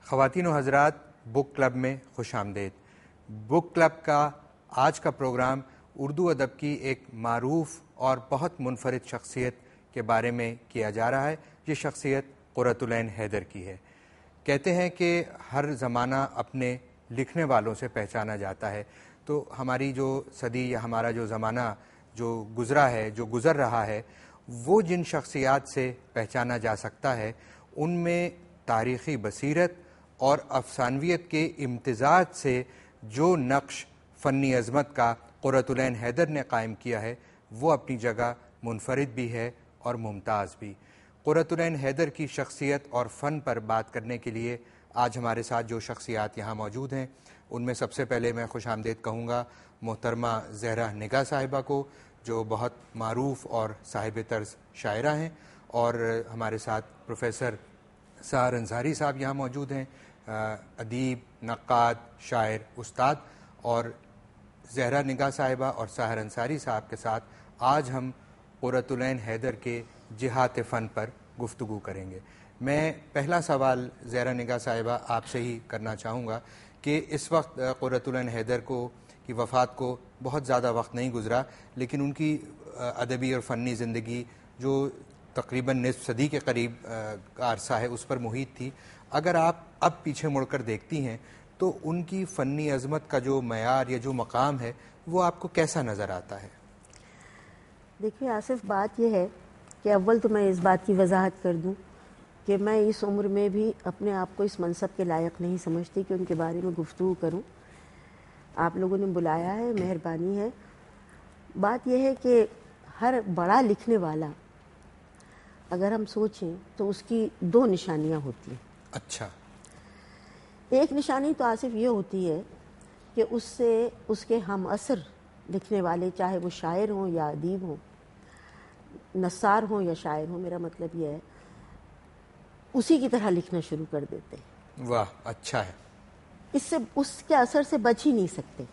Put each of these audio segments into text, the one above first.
خواتین و حضرات، بک کلب میں خوش آمدید۔ بک کلب کا آج کا پروگرام اردو ادب کی ایک معروف اور بہت منفرد شخصیت کے بارے میں کیا جا رہا ہے۔ یہ شخصیت قرۃ العین حیدر کی ہے۔ کہتے ہیں کہ ہر زمانہ اپنے لکھنے والوں سے پہچانا جاتا ہے، تو ہماری جو صدی یا ہمارا جو زمانہ جو گزرا ہے، جو گزر رہا ہے، وہ جن شخصیات سے پہچانا جا سکتا ہے ان میں تاریخی بصیرت اور افسانویت کے امتزاج سے جو نقش فنی عظمت کا قرۃ العین حیدر نے قائم کیا ہے وہ اپنی جگہ منفرد بھی ہے اور ممتاز بھی۔ قرۃ العین حیدر کی شخصیت اور فن پر بات کرنے کے لیے آج ہمارے ساتھ جو شخصیات یہاں موجود ہیں ان میں سب سے پہلے میں خوش آمدید کہوں گا محترمہ زہرہ نگاہ صاحبہ کو، جو بہت معروف اور صاحب طرز شاعرہ ہیں، اور ہمارے ساتھ پروفیسر سحر انصاری صاحب یہاں موجود ہیں، ادیب، نقاد، شاعر، استاد۔ اور زہرہ نگاہ صاحبہ اور سحر انصاری صاحب کے ساتھ آج ہم قرۃ العین حیدر کے جہات فن پر گفتگو کریں گے۔ میں پہلا سوال زہرہ نگاہ صاحبہ آپ سے ہی کرنا چاہوں گا کہ اس وقت قرۃ العین حیدر کی وفات کو بہت زیادہ وقت نہیں گزرا، لیکن ان کی ادبی اور فنی زندگی جو تقریباً نصف صدی کے قریب کا عرصہ ہے اس پر محیط تھی۔ اگر آپ اب پیچھے مڑ کر دیکھتی ہیں تو ان کی فنی عظمت کا جو معیار یا جو مقام ہے وہ آپ کو کیسا نظر آتا ہے؟ دیکھیے آصف، بات یہ ہے کہ اول تو میں اس بات کی وضاحت کر دوں کہ میں اس عمر میں بھی اپنے آپ کو اس منصب کے لائق نہیں سمجھتی کہ ان کے بارے میں گفتگو کروں۔ آپ لوگوں نے بلایا ہے، مہربانی ہے۔ بات یہ ہے کہ ہر بڑا لکھنے والا اگر ہم سوچیں تو اس کی دو نشانیاں ہوتی ہیں۔ اچھا۔ ایک نشانی تو آصف یہ ہوتی ہے کہ اس سے اس کے ہم عصر لکھنے والے، چاہے وہ شاعر ہوں یا ادیب ہوں، نثار ہوں یا شاعر ہوں، میرا مطلب یہ ہے، اسی کی طرح لکھنا شروع کر دیتے ہیں۔ واہ، اچھا ہے۔ اس کے اثر سے بچ ہی نہیں سکتے،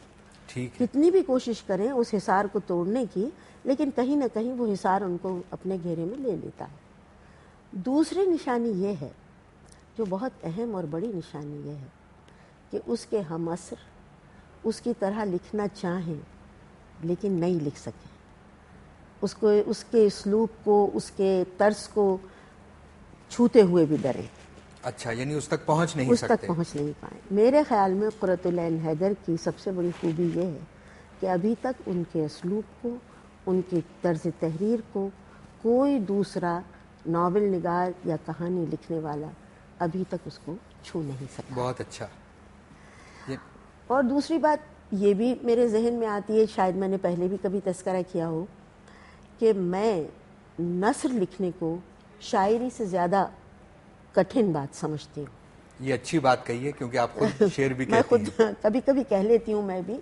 ٹھیک ہے۔ کتنی بھی کوشش کریں اس حصار کو توڑنے کی، لیکن کہیں نہ کہیں وہ حصار ان کو اپنے گھیرے میں لے لیتا ہے۔ دوسری نشانی یہ ہے، جو بہت اہم اور بڑی نشانی یہ ہے کہ اس کے ہم عصر اس کی طرح لکھنا چاہیں لیکن نہیں لکھ سکیں، اس کے اسلوب کو، اس کے طرز کو چھوتے ہوئے بھی ڈریں۔ اچھا، یعنی اس تک پہنچ نہیں سکتے؟ اس تک پہنچ نہیں پائے۔ میرے خیال میں قرۃ العین حیدر کی سب سے بڑی خوبی یہ ہے کہ ابھی تک ان کے اسلوب کو، ان کی طرز تحریر کو کوئی دوسرا ناول نگار یا کہانی لکھنے والا ابھی تک اس کو چھو نہیں سکا۔ بہت اچھا۔ اور دوسری بات یہ بھی میرے ذہن میں آتی ہے، شاید میں نے پہلے بھی کبھی تذکرہ کیا ہو، کہ میں نثر لکھنے کو شاعری سے زیادہ کٹھن بات سمجھتی ہوں۔ یہ اچھی بات کہی ہے، کیونکہ آپ خود شعر بھی میں کہتی ہیں۔ خود کبھی کبھی کہہ لیتی ہوں میں بھی،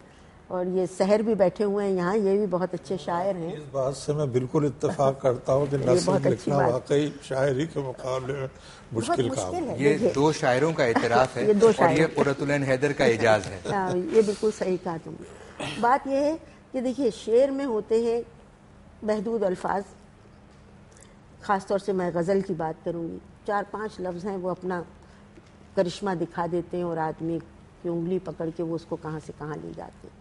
اور یہ سحر بھی بیٹھے ہوئے ہیں یہاں، یہ بھی بہت اچھے شاعر ہیں۔ اس بات سے میں بالکل اتفاق کرتا ہوں کہ نثر لکھنا واقعی شاعری کے مقابلے میں مشکل کام ہے۔ یہ دو شاعروں کا اعتراف ہے اور یہ قرۃ العین حیدر کا اعجاز ہے۔ یہ بالکل صحیح کہا تم نے۔ بات یہ ہے کہ دیکھیے شعر میں ہوتے ہیں محدود الفاظ، خاص طور سے میں غزل کی بات کروں گی، 4-5 لفظ ہیں، وہ اپنا کرشمہ دکھا دیتے ہیں اور آدمی کی انگلی پکڑ کے وہ اس کو کہاں سے کہاں لے جاتے ہیں۔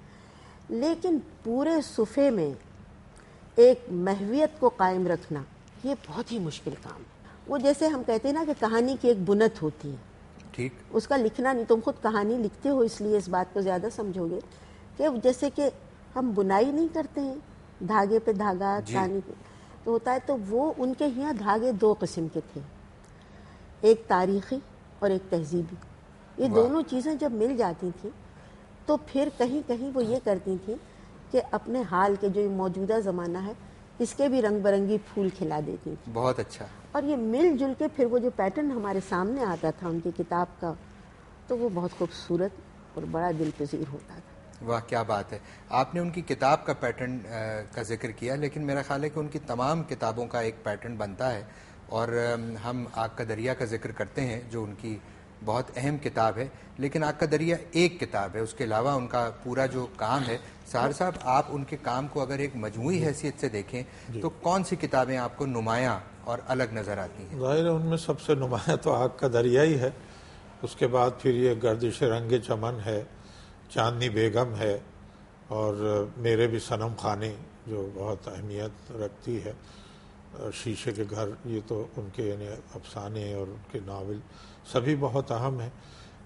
لیکن پورے صفحے میں ایک محویت کو قائم رکھنا یہ بہت ہی مشکل کام ہے۔ وہ جیسے ہم کہتے ہیں نا کہ کہانی کی ایک بنت ہوتی ہے، ٹھیک، اس کا لکھنا نہیں، تم خود کہانی لکھتے ہو اس لیے اس بات کو زیادہ سمجھو گے کہ جیسے کہ ہم بنائی نہیں کرتے ہیں دھاگے پہ دھاگا، کہانی پہ تو ہوتا ہے، تو وہ ان کے یہاں دھاگے دو قسم کے تھے، ایک تاریخی اور ایک تہذیبی۔ یہ دونوں چیزیں جب مل جاتی تھیں تو پھر کہیں کہیں وہ یہ کرتی تھیں کہ اپنے حال کے جو موجودہ زمانہ ہے اس کے بھی رنگ برنگی پھول کھلا دیتی تھی۔ بہت اچھا۔ اور یہ مل جل کے پھر وہ جو پیٹرن ہمارے سامنے آتا تھا ان کی کتاب کا، تو وہ بہت خوبصورت اور بڑا دل پذیر ہوتا تھا۔ واہ، کیا بات ہے۔ آپ نے ان کی کتاب کا پیٹرن کا ذکر کیا، لیکن میرا خیال ہے کہ ان کی تمام کتابوں کا ایک پیٹرن بنتا ہے، اور ہم آگ کا دریا کا ذکر کرتے ہیں جو ان کی بہت اہم کتاب ہے، لیکن آگ کا دریا ایک کتاب ہے، اس کے علاوہ ان کا پورا جو کام ہے۔ سحر صاحب، آپ ان کے کام کو اگر ایک مجموعی حیثیت سے دیکھیں تو کون سی کتابیں آپ کو نمایاں اور الگ نظر آتی ہیں؟ ظاہر ہے ان میں سب سے نمایاں تو آگ کا دریا ہی ہے، اس کے بعد پھر یہ گردش رنگ چمن ہے، چاندنی بیگم ہے، اور میرے بھی صنم خانے جو بہت اہمیت رکھتی ہے، شیشے کے گھر، یہ تو ان کے یعنی افسانے اور ان کے ناول سبھی بہت اہم ہیں.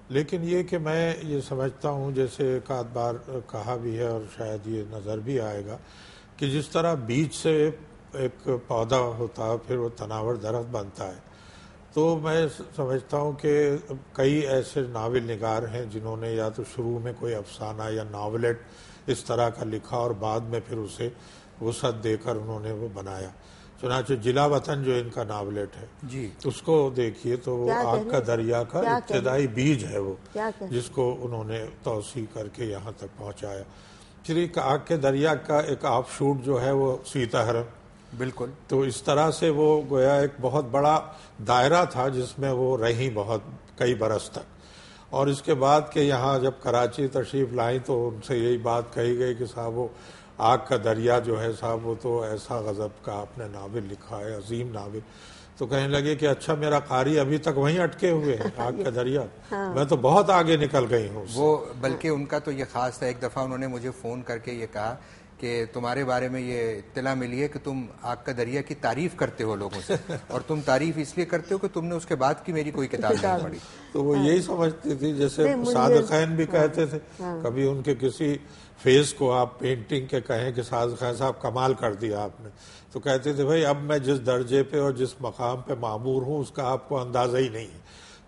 لیکن یہ کہ میں یہ سمجھتا ہوں، جیسے ایک آدھ بار کہا بھی ہے اور شاید یہ نظر بھی آئے گا، کہ جس طرح بیج سے ایک پودا ہوتا ہے پھر وہ تناور درخت بنتا ہے، تو میں سمجھتا ہوں کہ کئی ایسے ناول نگار ہیں جنہوں نے یا تو شروع میں کوئی افسانہ یا ناولٹ اس طرح کا لکھا اور بعد میں پھر اسے وسعت دے کر انہوں نے وہ بنایا. چنانچہ جلا وطن جو ان کا ناولٹ ہے جی، اس کو دیکھیے تو وہ آگ کا دریا کا ابتدائی بیج ہے وہ، جس کو انہوں نے توسیع کر کے یہاں تک پہنچایا. پھر ایک آگ کے دریا کا ایک آف شوٹ جو ہے وہ سیتا ہرن. بالکل. تو اس طرح سے وہ گویا ایک بہت بڑا دائرہ تھا جس میں وہ رہی بہت کئی برس تک. اور اس کے بعد کہ یہاں جب کراچی تشریف لائیں تو ان سے یہی بات کہی گئی کہ صاحب وہ آگ کا دریا جو ہے صاحب وہ تو ایسا غضب کا آپ نے ناول لکھا ہے، عظیم ناول. تو کہنے لگے کہ اچھا میرا قاری ابھی تک وہیں اٹکے ہوئے ہیں آگ کا دریا، میں تو بہت آگے نکل گئی ہوں. وہ بلکہ ان کا تو یہ خاص تھا، ایک دفعہ انہوں نے مجھے فون کر کے یہ کہا کہ تمہارے بارے میں یہ اطلاع ملی ہے کہ تم آگ کا دریا کی تعریف کرتے ہو لوگوں سے، اور تم تعریف اس لیے کرتے ہو کہ تم نے اس کے بعد کی میری کوئی کتاب نہیں پڑھی. تو وہ یہی سمجھتی تھی، جیسے صادقین بھی کہتے تھے، کبھی ان کے کسی فیس کو آپ پینٹنگ کے کہیں کہ صادقین صاحب کمال کر دیا آپ نے، تو کہتے تھے بھائی اب میں جس درجے پہ اور جس مقام پہ معمور ہوں اس کا آپ کو اندازہ ہی نہیں ہے.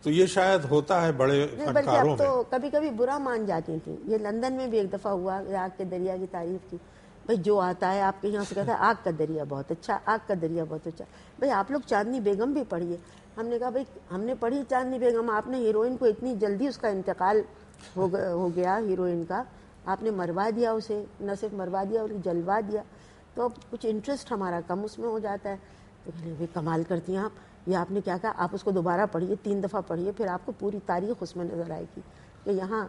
تو یہ شاید ہوتا ہے بڑے فنکاروں میں. تو کبھی کبھی برا مان جاتی تھی. یہ لندن میں بھی ایک دفعہ ہوا آگ کے دریا کی تعریف کی. بھائی جو آتا ہے آپ کے یہاں سے کہتا ہے آگ کا دریا بہت اچھا، آگ کا دریا بہت اچھا. بھائی آپ لوگ چاندنی بیگم بھی پڑھیے. ہم نے کہا بھائی ہم نے پڑھی چاندنی بیگم، آپ نے ہیروئن کو اتنی جلدی اس کا انتقال ہو گیا ہیروئن کا، آپ نے مروا دیا اسے، نہ صرف مروا دیا بلکہ جلوا دیا. تو اب کچھ انٹرسٹ ہمارا کم اس میں ہو جاتا ہے. تو کہنے بھائی کمال کرتی ہیں آپ، یہ آپ نے کیا کہا، آپ اس کو دوبارہ پڑھیے، 3 دفعہ پڑھیے، پھر آپ کو پوری تاریخ اس میں نظر آئے گی کہ یہاں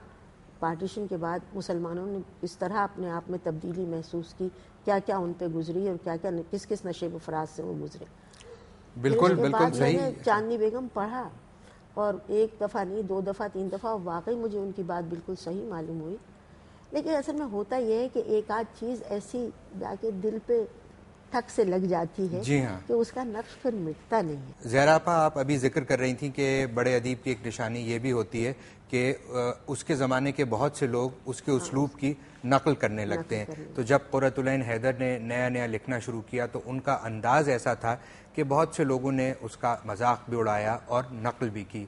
پارٹیشن کے بعد مسلمانوں نے اس طرح اپنے آپ میں تبدیلی محسوس کی، کیا کیا ان پہ گزری اور کیا کیا کس کس نشیب و فراز سے وہ گزرے. بالکل بالکل صحیح. میں نے چاندنی بیگم پڑھا اور 1 دفعہ نہیں 2 دفعہ 3 دفعہ، واقعی مجھے ان کی بات بالکل صحیح معلوم ہوئی. لیکن اصل میں ہوتا یہ ہے کہ ایک آدھ چیز ایسی جا کے دل پہ ٹھک سے لگ جاتی ہے جی ہاں، کہ اس کا نقش پھر مٹتا نہیں ہے. زہرا آپا، آپ ابھی ذکر کر رہی تھیں کہ بڑے ادیب کی ایک نشانی یہ بھی ہوتی ہے کہ اس کے زمانے کے بہت سے لوگ اس کے اسلوب کی نقل کرنے لگتے ہیں. تو جب قرۃ العین حیدر نے نیا لکھنا شروع کیا تو ان کا انداز ایسا تھا کہ بہت سے لوگوں نے اس کا مذاق بھی اڑایا اور نقل بھی کی.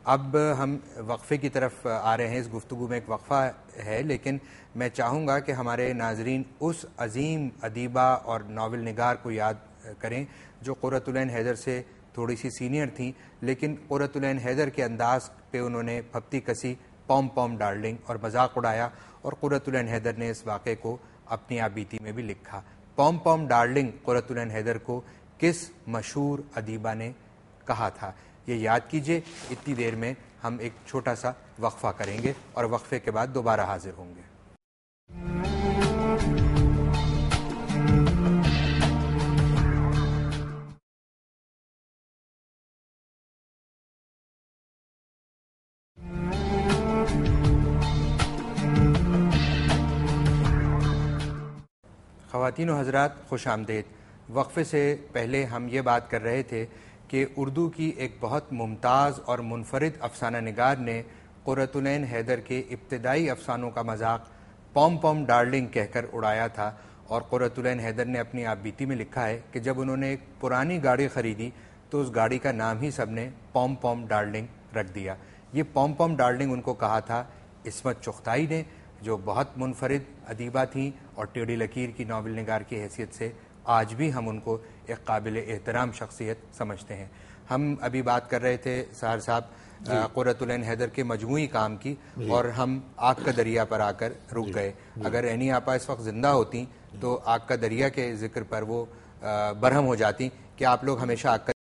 اب ہم وقفے کی طرف آ رہے ہیں، اس گفتگو میں ایک وقفہ ہے، لیکن میں چاہوں گا کہ ہمارے ناظرین اس عظیم ادیبہ اور ناول نگار کو یاد کریں جو قرۃ العین حیدر سے تھوڑی سی سینئر تھیں، لیکن قرۃ العین حیدر کے انداز پہ انہوں نے پھپتی کسی، پوم پوم ڈارلنگ اور مذاق اڑایا، اور قرۃ العین حیدر نے اس واقعے کو اپنی آبیتی میں بھی لکھا. پوم پوم ڈارلنگ قرۃ العین حیدر کو کس مشہور ادیبہ نے کہا تھا، یہ یاد کیجئے. اتنی دیر میں ہم ایک چھوٹا سا وقفہ کریں گے اور وقفے کے بعد دوبارہ حاضر ہوں گے. خواتین و حضرات، خوش آمدید. وقفے سے پہلے ہم یہ بات کر رہے تھے کہ اردو کی ایک بہت ممتاز اور منفرد افسانہ نگار نے قرۃ العین حیدر کے ابتدائی افسانوں کا مذاق پوم پوم ڈارلنگ کہہ کر اڑایا تھا. اور قرۃ العین حیدر نے اپنی آپ بیتی میں لکھا ہے کہ جب انہوں نے ایک پرانی گاڑی خریدی تو اس گاڑی کا نام ہی سب نے پوم پوم ڈارلنگ رکھ دیا. یہ پوم پوم ڈارلنگ ان کو کہا تھا عصمت چغتائی نے، جو بہت منفرد ادیبہ تھیں اور ٹیڑھی لکیر کی ناول نگار کی حیثیت سے آج بھی ہم ان کو ایک قابل احترام شخصیت سمجھتے ہیں. ہم ابھی بات کر رہے تھے سہر صاحب قرۃ العین حیدر کے مجموعی کام کی، اور ہم آگ کا دریا پر آ کر رک گئے. اگر عینی آپا اس وقت زندہ ہوتی تو آگ کا دریا کے ذکر پر وہ برہم ہو جاتی کہ آپ لوگ ہمیشہ آگ کا